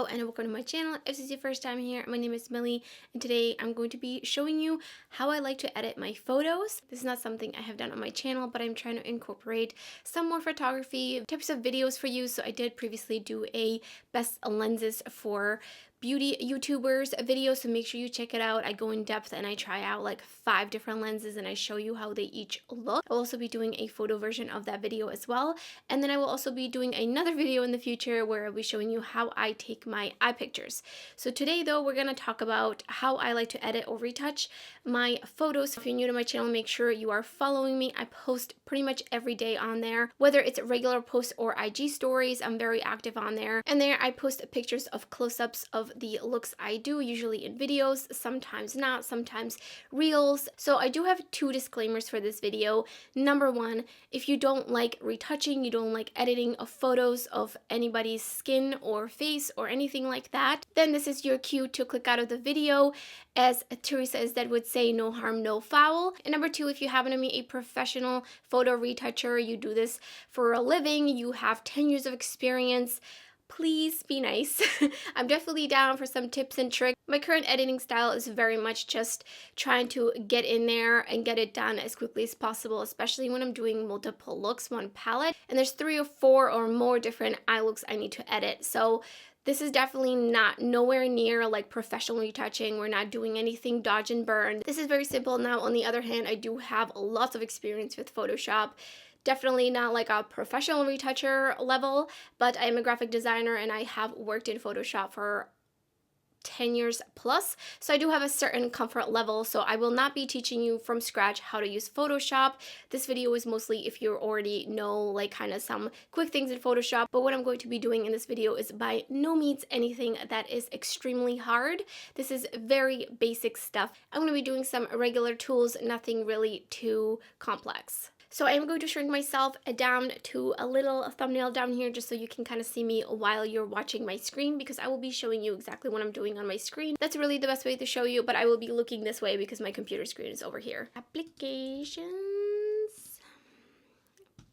Hello and welcome to my channel. If this is your first time here, my name is Millie and today I'm going to be showing you how I like to edit my photos. This is not something I have done on my channel, but I'm trying to incorporate some more photography types of videos for you. So I did previously do a best lenses for beauty YouTubers video, so make sure you check it out. I go in depth and I try out like 5 different lenses and I show you how they each look. I'll also be doing a photo version of that video as well, and then I will also be doing another video in the future where I'll be showing you how I take my eye pictures. So today though, we're going to talk about how I like to edit or retouch my photos. If you're new to my channel, make sure you are following me. I post pretty much every day on there, whether it's regular posts or IG stories. I'm very active on there, and there I post pictures of close-ups of the looks I do, usually in videos, sometimes not, sometimes reels. So I do have 2 disclaimers for this video. Number 1, if you don't like retouching, you don't like editing of photos of anybody's skin or face or anything like that, then this is your cue to click out of the video. As Teresa is that would say, no harm, no foul. And number 2, if you happen to be a professional photo retoucher, you do this for a living, you have 10 years of experience, please be nice. I'm definitely down for some tips and tricks. My current editing style is very much just trying to get in there and get it done as quickly as possible, especially when I'm doing multiple looks, one palette, and there's 3 or 4 or more different eye looks I need to edit. So this is definitely nowhere near like professional retouching. We're not doing anything dodge and burn. This is very simple. Now, on the other hand, I do have lots of experience with Photoshop. Definitely not like a professional retoucher level, but I am a graphic designer and I have worked in Photoshop for 10 years plus, so I do have a certain comfort level. So I will not be teaching you from scratch how to use Photoshop. This video is mostly if you already know like kind of some quick things in Photoshop, but what I'm going to be doing in this video is by no means anything that is extremely hard. This is very basic stuff. I'm going to be doing some regular tools, nothing really too complex. So I am going to shrink myself down to a little thumbnail down here just so you can kind of see me while you're watching my screen, because I will be showing you exactly what I'm doing on my screen. That's really the best way to show you, but I will be looking this way because my computer screen is over here. Applications.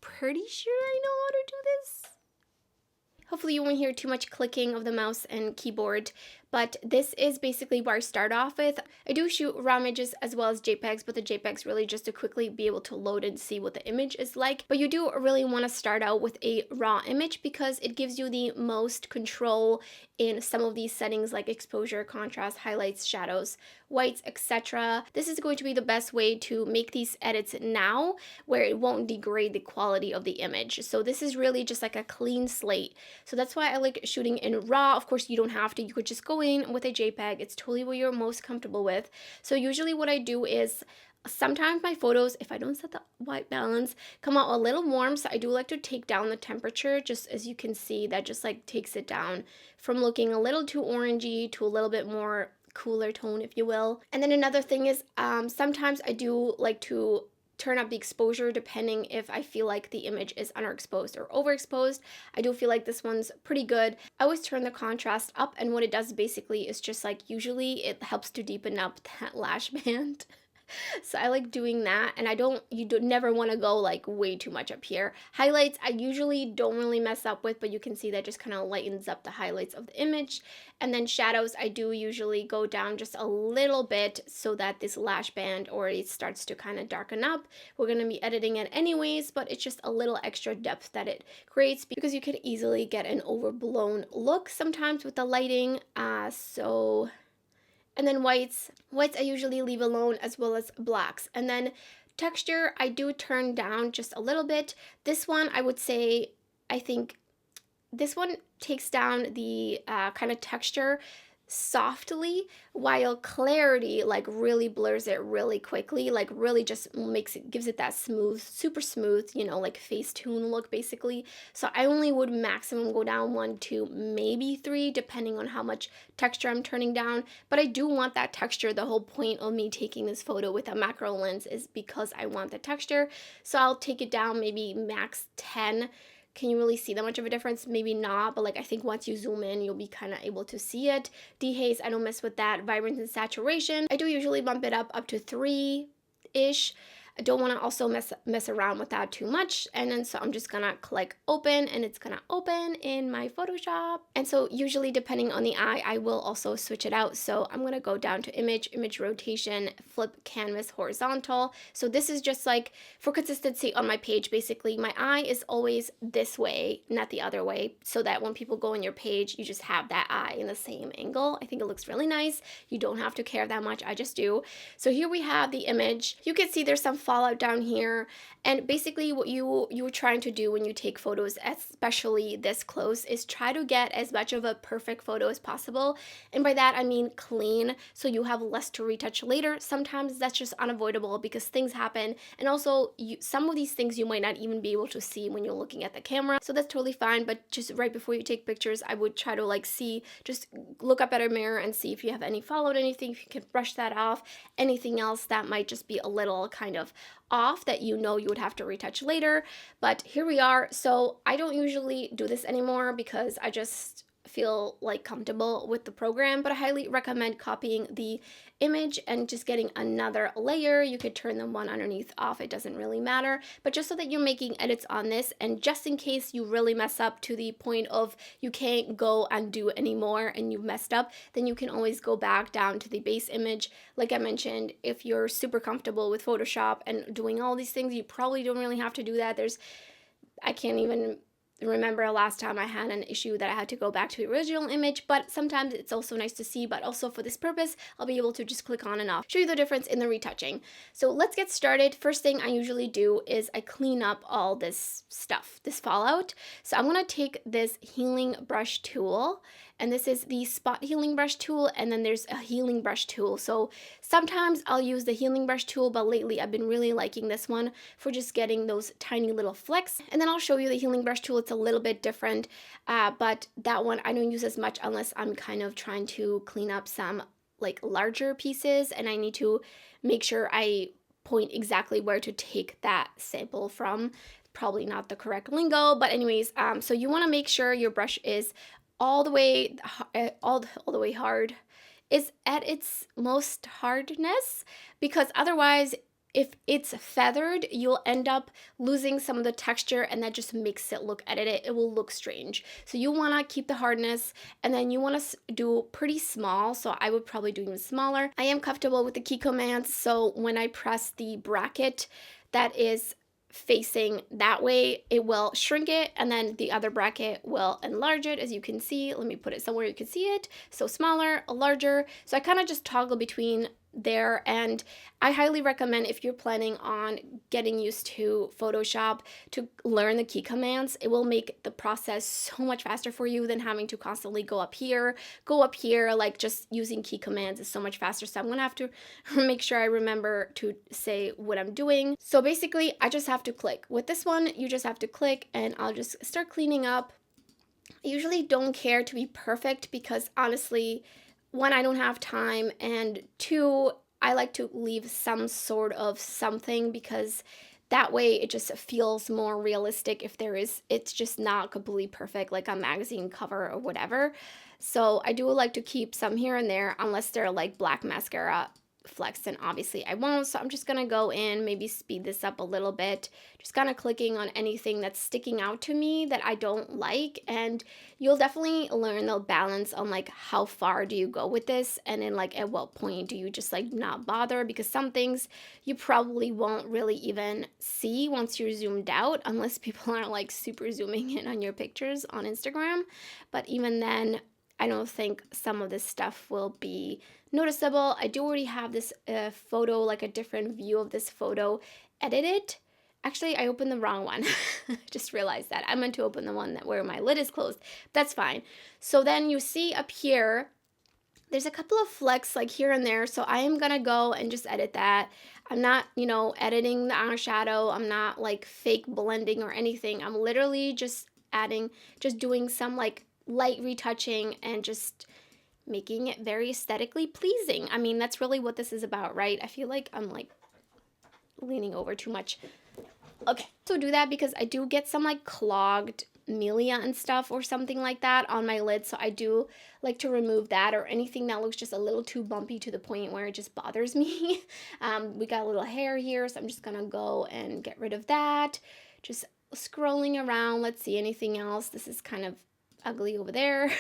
Pretty sure I know how to do this. Hopefully you won't hear too much clicking of the mouse and keyboard, but this is basically where I start off with. I do shoot RAW images as well as JPEGs, but the JPEGs really just to quickly be able to load and see what the image is like. But you do really want to start out with a RAW image because it gives you the most control in some of these settings like exposure, contrast, highlights, shadows, whites, etc. This is going to be the best way to make these edits now where it won't degrade the quality of the image. So this is really just like a clean slate. So that's why I like shooting in RAW. Of course, you don't have to. You could just go in with a JPEG. It's totally what you're most comfortable with. So usually what I do is sometimes my photos, if I don't set the white balance, come out a little warm. So I do like to take down the temperature, just as you can see, that just like takes it down from looking a little too orangey to a little bit more cooler tone, if you will. And then another thing is sometimes I do like to turn up the exposure depending if I feel like the image is underexposed or overexposed. I do feel like this one's pretty good. I always turn the contrast up, and what it does basically is just like usually it helps to deepen up that lash band. So I like doing that, and you never want to go like way too much up here. Highlights I usually don't really mess up with, but you can see that just kind of lightens up the highlights of the image. And then shadows I do usually go down just a little bit so that this lash band already starts to kind of darken up. We're going to be editing it anyways, but it's just a little extra depth that it creates because you can easily get an overblown look sometimes with the lighting. And then whites I usually leave alone, as well as blacks. And then texture I do turn down just a little bit. This one I would say, I think this one takes down the kind of texture softly, while clarity like really blurs it really quickly, like really just gives it that smooth, super smooth, you know, like Facetune look basically. So I only would maximum go down 1, 2, maybe 3, depending on how much texture I'm turning down. But I do want that texture. The whole point of me taking this photo with a macro lens is because I want the texture. So I'll take it down maybe max 10. Can you really see that much of a difference? Maybe not, but like I think once you zoom in, you'll be kind of able to see it. Dehaze, I don't mess with that. Vibrance and saturation, I do usually bump it up to 3-ish. I don't want to also mess around with that too much. And then so I'm just gonna click open, and it's gonna open in my Photoshop. And so usually depending on the eye, I will also switch it out. So I'm gonna go down to image rotation, flip canvas horizontal. So this is just like for consistency on my page. Basically my eye is always this way, not the other way, so that when people go on your page, you just have that eye in the same angle. I think it looks really nice. You don't have to care that much, I just do. So here we have the image. You can see there's some fallout down here, and basically what you're trying to do when you take photos, especially this close, is try to get as much of a perfect photo as possible. And by that I mean clean, so you have less to retouch later. Sometimes that's just unavoidable because things happen, and also some of these things you might not even be able to see when you're looking at the camera, so that's totally fine. But just right before you take pictures, I would try to like see, just look up at a mirror and see if you have any fallout, anything, if you can brush that off, anything else that might just be a little kind of off that you know you would have to retouch later. But here we are. So I don't usually do this anymore because I just feel like comfortable with the program, but I highly recommend copying the image and just getting another layer. You could turn the one underneath off, it doesn't really matter, but just so that you're making edits on this, and just in case you really mess up to the point of you can't go and do anymore and you've messed up, then you can always go back down to the base image. Like I mentioned, if you're super comfortable with Photoshop and doing all these things, you probably don't really have to do that. I can't even remember last time I had an issue that I had to go back to the original image, but sometimes it's also nice to see. But also for this purpose, I'll be able to just click on and off, show you the difference in the retouching. So let's get started. First thing I usually do is I clean up all this stuff, this fallout. So I'm gonna take this healing brush tool, and this is the spot healing brush tool, and then there's a healing brush tool. So sometimes I'll use the healing brush tool, but lately I've been really liking this one for just getting those tiny little flecks. And then I'll show you the healing brush tool. It's a little bit different, but that one I don't use as much unless I'm kind of trying to clean up some like larger pieces, and I need to make sure I point exactly where to take that sample from. Probably not the correct lingo, but anyways, so you want to make sure your brush is all the way hard, is at its most hardness, because otherwise if it's feathered, you'll end up losing some of the texture, and that just makes it look edited. It will look strange. So you want to keep the hardness, and then you want to do pretty small. So I would probably do even smaller. I am comfortable with the key commands, so when I press the bracket that is facing that way, it will shrink it, and then the other bracket will enlarge it, as you can see. Let me put it somewhere you can see it. So smaller, larger. So I kind of just toggle between there, and I highly recommend, if you're planning on getting used to Photoshop, to learn the key commands. It will make the process so much faster for you than having to constantly go up here. Like just using key commands is so much faster. So I'm gonna have to make sure I remember to say what I'm doing. So basically I just have to click. With this one, you just have to click, and I'll just start cleaning up. I usually don't care to be perfect because honestly, one, I don't have time, and two, I like to leave some sort of something, because that way it just feels more realistic if it's just not completely perfect like a magazine cover or whatever. So I do like to keep some here and there, unless they're like black mascara flecks, and obviously I won't. So I'm just gonna go in, maybe speed this up a little bit, just kind of clicking on anything that's sticking out to me that I don't like. And you'll definitely learn the balance on like how far do you go with this, and then like at what point do you just like not bother, because some things you probably won't really even see once you're zoomed out, unless people are like super zooming in on your pictures on Instagram. But even then, I don't think some of this stuff will be noticeable. I do already have this photo, like a different view of this photo edited. Actually, I opened the wrong one. Just realized that. I meant to open the one where my lid is closed. That's fine. So then you see up here, there's a couple of flecks like here and there. So I am going to go and just edit that. I'm not, editing the eyeshadow. I'm not like fake blending or anything. I'm literally just doing some like light retouching and just making it very aesthetically pleasing. I mean, that's really what this is about, right? I feel like I'm like leaning over too much. Okay, so do that because I do get some like clogged milia and stuff or something like that on my lid. So I do like to remove that, or anything that looks just a little too bumpy to the point where it just bothers me. We got a little hair here, so I'm just gonna go and get rid of that. Just scrolling around. Let's see, anything else. This is kind of ugly over there.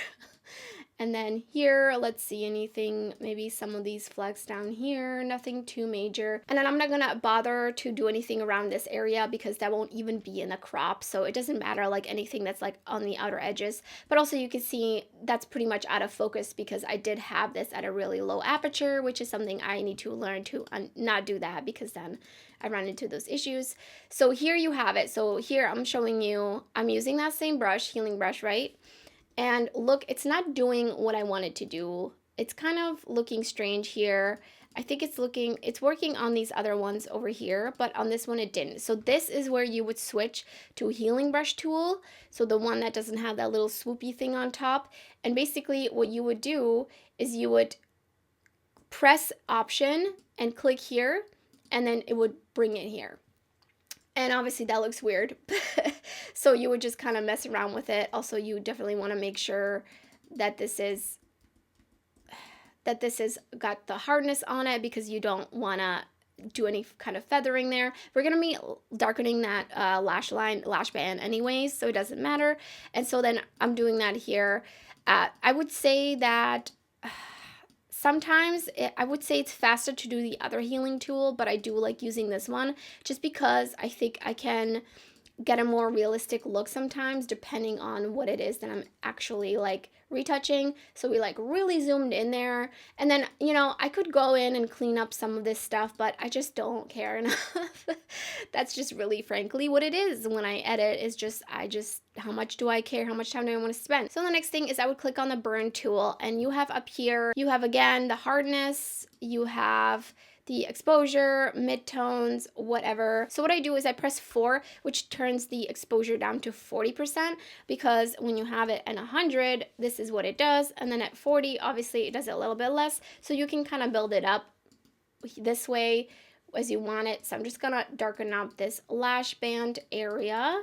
And then here, let's see, anything, maybe some of these flecks down here, nothing too major. And then I'm not gonna bother to do anything around this area because that won't even be in the crop. So it doesn't matter like anything that's like on the outer edges. But also you can see that's pretty much out of focus because I did have this at a really low aperture, which is something I need to learn to not do that, because then I run into those issues. So here you have it. So here I'm showing you, I'm using that same brush, healing brush, right? And look, it's not doing what I want it to do. It's kind of looking strange here. I think it's working on these other ones over here, but on this one it didn't. So this is where you would switch to a healing brush tool. So the one that doesn't have that little swoopy thing on top. And basically what you would do is you would press Option and click here, and then it would bring it here. And obviously that looks weird. So you would just kind of mess around with it. Also, you definitely want to make sure that this is got the hardness on it, because you don't want to do any kind of feathering there. We're going to be darkening that lash band anyways, so it doesn't matter. And so then I'm doing that here. I would say that sometimes I would say it's faster to do the other healing tool, but I do like using this one just because I think I can get a more realistic look sometimes depending on what it is that I'm actually like retouching. So we like really zoomed in there, and then, you know, I could go in and clean up some of this stuff, but I just don't care enough. That's just really frankly what it is when I edit, is just how much do I care? How much time do I want to spend? So the next thing is I would click on the burn tool, and you have up here, you have again the hardness, you have the exposure, midtones, whatever. So what I do is I press 4, which turns the exposure down to 40%, because when you have it at 100, this is what it does. And then at 40, obviously it does it a little bit less. So you can kind of build it up this way as you want it. So I'm just gonna darken up this lash band area.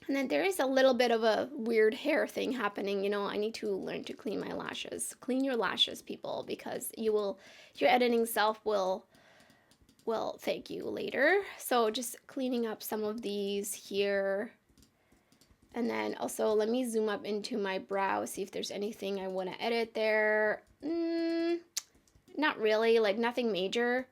And then there is a little bit of a weird hair thing happening. You know, I need to learn to clean my lashes. Clean your lashes, people, because your editing self will thank you later. So just cleaning up some of these here. And then also let me zoom up into my brow, see if there's anything I want to edit there. Not really, like nothing major.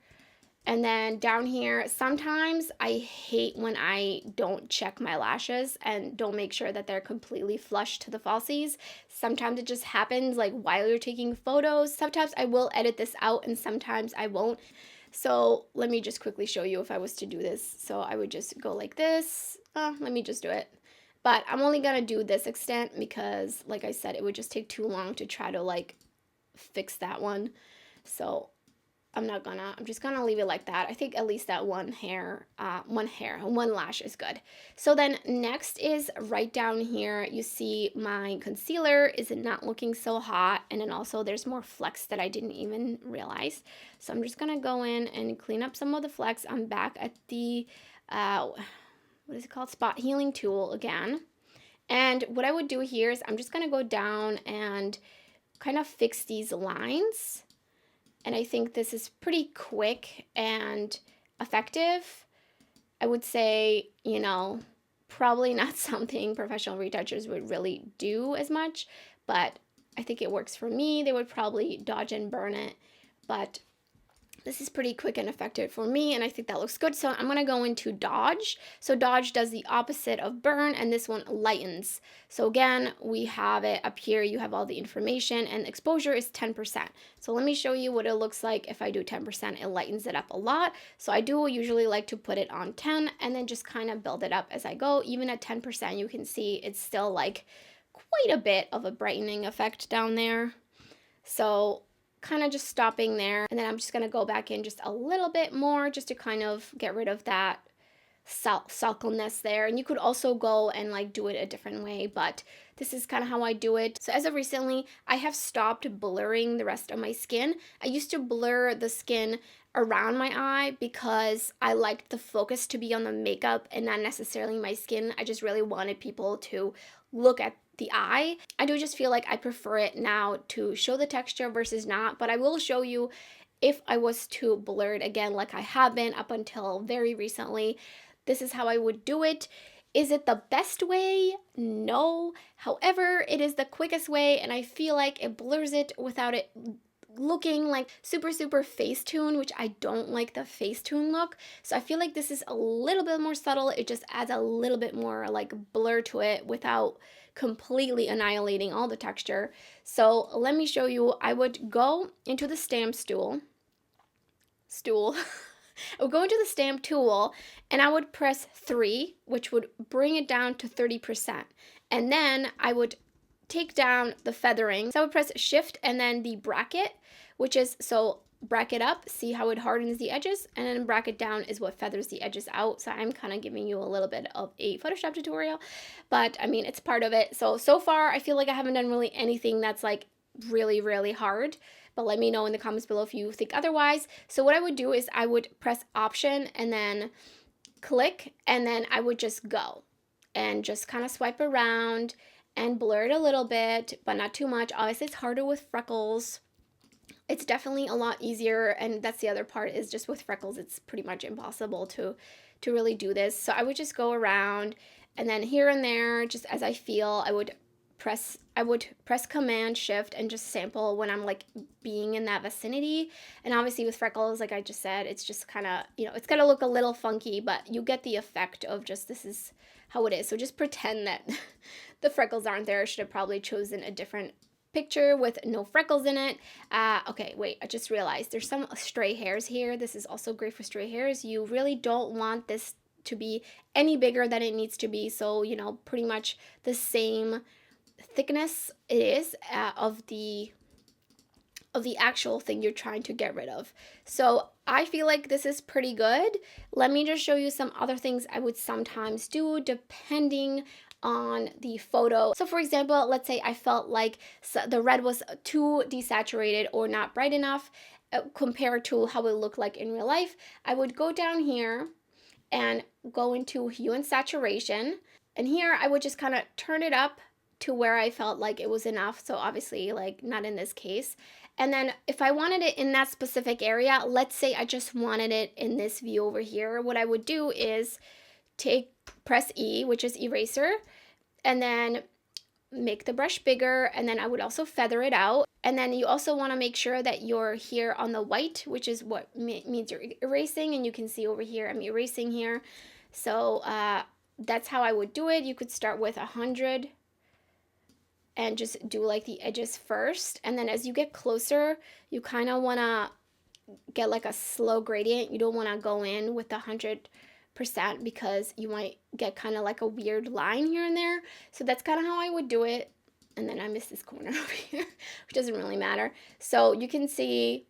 And then down here, sometimes I hate when I don't check my lashes and don't make sure that they're completely flush to the falsies. Sometimes it just happens like while you're taking photos. Sometimes I will edit this out and sometimes I won't. So let me just quickly show you if I was to do this. So I would just go like this. Let me just do it. But I'm only gonna do this extent because, like I said, it would just take too long to try to like fix that one. So I'm just gonna leave it like that. I think at least that one lash is good. So then next is right down here, you see my concealer is not looking so hot. And then also there's more flecks that I didn't even realize. So I'm just gonna go in and clean up some of the flecks. I'm back at the, what is it called? Spot healing tool again. And what I would do here is I'm just gonna go down and kind of fix these lines. And I think this is pretty quick and effective. I would say, you know, probably not something professional retouchers would really do as much, but I think it works for me. They would probably dodge and burn it, but this is pretty quick and effective for me, and I think that looks good. So I'm going to go into dodge. So dodge does the opposite of burn, and this one lightens. So again, we have it up here. You have all the information, and exposure is 10%. So let me show you what it looks like if I do 10%. It lightens it up a lot. So I do usually like to put it on 10 and then just kind of build it up as I go. Even at 10%, you can see it's still like quite a bit of a brightening effect down there. So kind of just stopping there, and then I'm just going to go back in just a little bit more just to kind of get rid of that sulkiness there. And you could also go and like do it a different way, but this is kind of how I do it. So as of recently, I have stopped blurring the rest of my skin. I used to blur the skin around my eye because I liked the focus to be on the makeup and not necessarily my skin. I just really wanted people to look at the eye. I do just feel like I prefer it now to show the texture versus not, but I will show you if I was to blur it again like I have been up until very recently. This is how I would do it. Is it the best way? No. However, it is the quickest way, and I feel like it blurs it without it looking like super Facetune, which I don't like the Facetune look. So I feel like this is a little bit more subtle. It just adds a little bit more like blur to it without completely annihilating all the texture. So let me show you. I would go into the stamp I would go into the stamp tool and I would press 3, which would bring it down to 30%. And then I would take down the feathering. So I would press shift and then the bracket, which is, so bracket up, see how it hardens the edges, and then bracket down is what feathers the edges out. So I'm kind of giving you a little bit of a Photoshop tutorial, but I mean, it's part of it. So far I feel like I haven't done really anything that's like really hard, but let me know in the comments below if you think otherwise. So what I would do is I would press option and then click, and then I would just go and just kind of swipe around and blur it a little bit, but not too much. Obviously, it's harder with freckles. It's definitely a lot easier, and that's the other part, is just with freckles, it's pretty much impossible to really do this. So I would just go around, and then here and there, just as I feel, I would press Command Shift and just sample when I'm like being in that vicinity. And obviously with freckles, like I just said, it's just kind of, you know, it's gonna look a little funky, but you get the effect of just this is how it is. So just pretend that the freckles aren't there. I should have probably chosen a different picture with no freckles in it. Okay, wait, I just realized there's some stray hairs here. This is also great for stray hairs. You really don't want this to be any bigger than it needs to be. So, you know, pretty much the same thickness it is of the actual thing you're trying to get rid of. So I feel like this is pretty good. Let me just show you some other things I would sometimes do depending on the photo. So for example, let's say I felt like the red was too desaturated or not bright enough compared to how it looked like in real life. I would go down here and go into Hue and Saturation, and here I would just kind of turn it up to where I felt like it was enough. So obviously like not in this case. And then if I wanted it in that specific area, let's say I just wanted it in this view over here, what I would do is press E, which is eraser, and then make the brush bigger, and then I would also feather it out. And then you also want to make sure that you're here on the white, which is what means you're erasing, and you can see over here I'm erasing here. So that's how I would do it. You could start with 100 and just do like the edges first, and then as you get closer, you kind of want to get like a slow gradient. You don't want to go in with 100% because you might get kind of like a weird line here and there. So that's kind of how I would do it. And then I missed this corner over here, which doesn't really matter. So you can see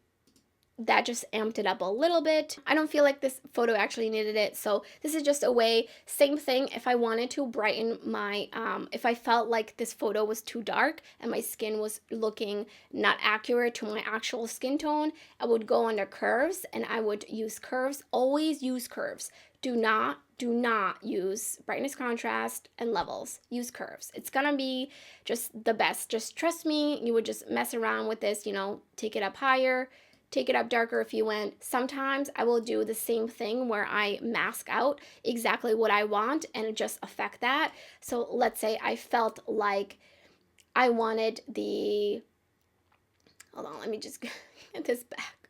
that just amped it up a little bit. I don't feel like this photo actually needed it, so this is just a way. Same thing if I wanted to brighten my, if I felt like this photo was too dark and my skin was looking not accurate to my actual skin tone, I would go under curves and I would use curves. Always use curves. Do not use brightness, contrast, and levels. Use curves. It's gonna be just the best. Just trust me, you would just mess around with this, you know, take it up higher, take it up darker if you want. Sometimes I will do the same thing where I mask out exactly what I want and just affect that. So let's say I felt like I wanted the, hold on, let me just get this back.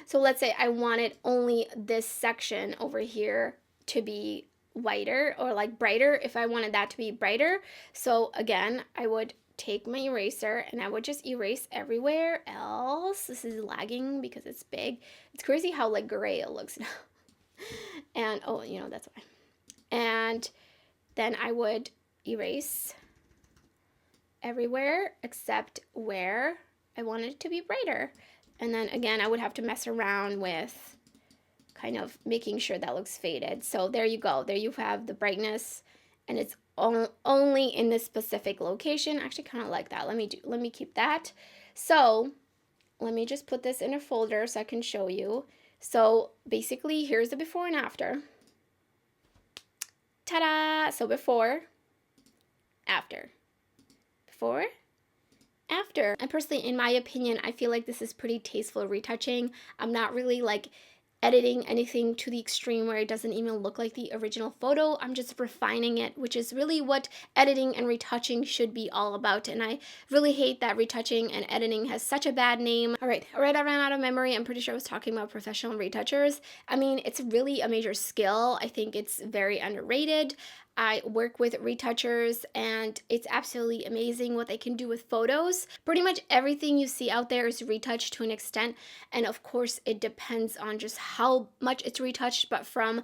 So let's say I wanted only this section over here to be whiter or like brighter, if I wanted that to be brighter. So again, I would take my eraser and I would just erase everywhere else. This is lagging because it's big. It's crazy how like gray it looks now. And oh, you know, that's why. And then I would erase everywhere except where I wanted it to be brighter. And then again, I would have to mess around with kind of making sure that looks faded. So there you go. There you have the brightness, and it's only in this specific location. I actually kind of like that. Let me keep that. So let me just put this in a folder so I can show you. So basically, here's the before and after. Ta-da! So before, after. Before, after. And personally, in my opinion, I feel like this is pretty tasteful retouching. I'm not really like editing anything to the extreme where it doesn't even look like the original photo. I'm just refining it, which is really what editing and retouching should be all about. And I really hate that retouching and editing has such a bad name. All right, I ran out of memory. I'm pretty sure I was talking about professional retouchers. I mean, it's really a major skill. I think it's very underrated. I work with retouchers and it's absolutely amazing what they can do with photos. Pretty much everything you see out there is retouched to an extent, and of course it depends on just how much it's retouched, but from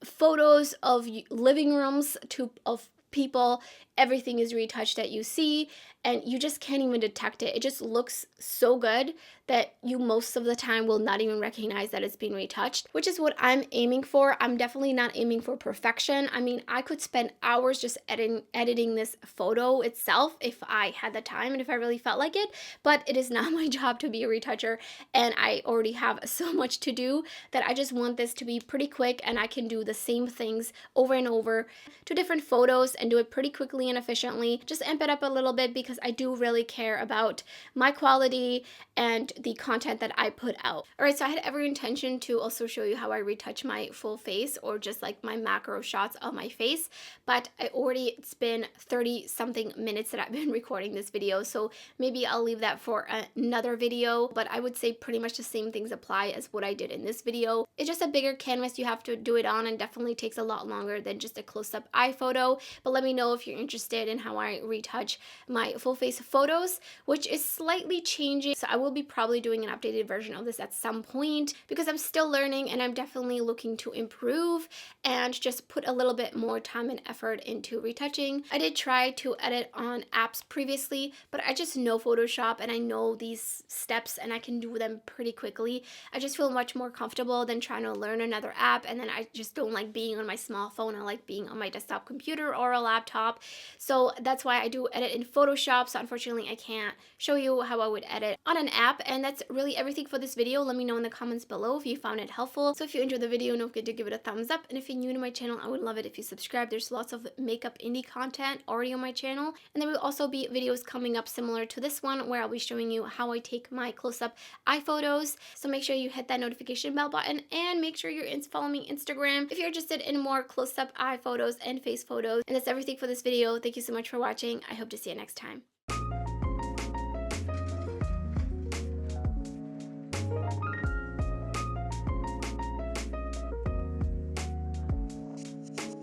photos of living rooms to of people, everything is retouched that you see, and you just can't even detect it. It just looks so good that you most of the time will not even recognize that it's being retouched, which is what I'm aiming for. I'm definitely not aiming for perfection. I mean, I could spend hours just editing this photo itself if I had the time and if I really felt like it, but it is not my job to be a retoucher, and I already have so much to do that I just want this to be pretty quick and I can do the same things over and over to different photos and do it pretty quickly and efficiently. Just amp it up a little bit because I do really care about my quality and the content that I put out. All right, so I had every intention to also show you how I retouch my full face or just like my macro shots of my face, but it's been 30 something minutes that I've been recording this video, so maybe I'll leave that for another video, but I would say pretty much the same things apply as what I did in this video. It's just a bigger canvas you have to do it on and definitely takes a lot longer than just a close-up eye photo, but let me know if you're interested in how I retouch my full face photos, which is slightly changing, so I will be probably doing an updated version of this at some point because I'm still learning and I'm definitely looking to improve and just put a little bit more time and effort into retouching. I did try to edit on apps previously, but I just know Photoshop and I know these steps and I can do them pretty quickly. I just feel much more comfortable than trying to learn another app, and then I just don't like being on my small phone. I like being on my desktop computer or a laptop, so that's why I do edit in Photoshop. So unfortunately I can't show you how I would edit on an app. And that's really everything for this video. Let me know in the comments below if you found it helpful. So if you enjoyed the video, don't forget to give it a thumbs up, and if you're new to my channel, I would love it if you subscribe. There's lots of makeup indie content already on my channel, and there will also be videos coming up similar to this one where I'll be showing you how I take my close-up eye photos. So make sure you hit that notification bell button and make sure you're following me on Instagram if you're interested in more close-up eye photos and face photos. And that's everything for this video. Thank you so much for watching. I hope to see you next time.